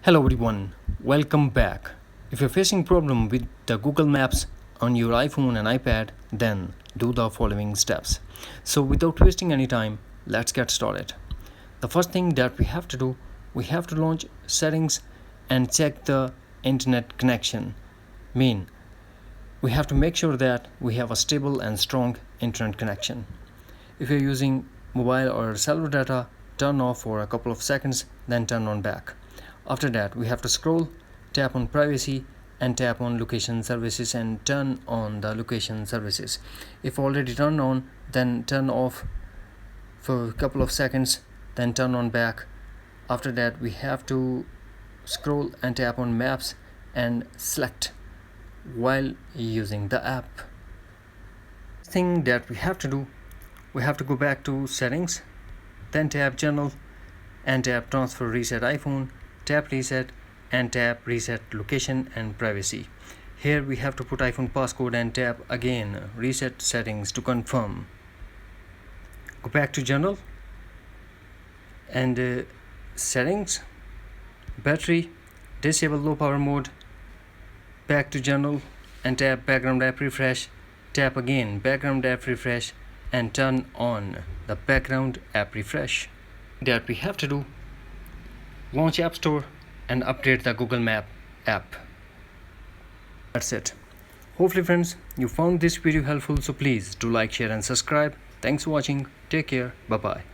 Hello everyone, welcome back. If you're facing problem with the Google Maps on your iPhone and iPad, then do the following steps. So without wasting any time, let's get started. The first thing that we have to do, we have to launch settings and check the internet connection. We have to make sure that we have a stable and strong internet connection. If you're using mobile or cellular data, turn off for a couple of seconds, then turn on back. After that, we have to scroll, tap on privacy and tap on location services and turn on the location services. If already turned on, then turn off for a couple of seconds, then turn on back. After that, we have to scroll and tap on maps and select while using the app. Thing that we have to do, we have to go back to settings, then tap general and tap transfer reset iPhone, tap reset and tap reset location and privacy. Here we have to put iPhone passcode and tap again reset settings to confirm. Go back to general and settings, battery, disable low power mode, back to general and tap background app refresh, tap again background app refresh and turn on the background app refresh. That we have to do, launch App Store and update the Google Map app. That's it. Hopefully friends, you found this video helpful, so please do like, share and subscribe. Thanks for watching. Take care. Bye bye.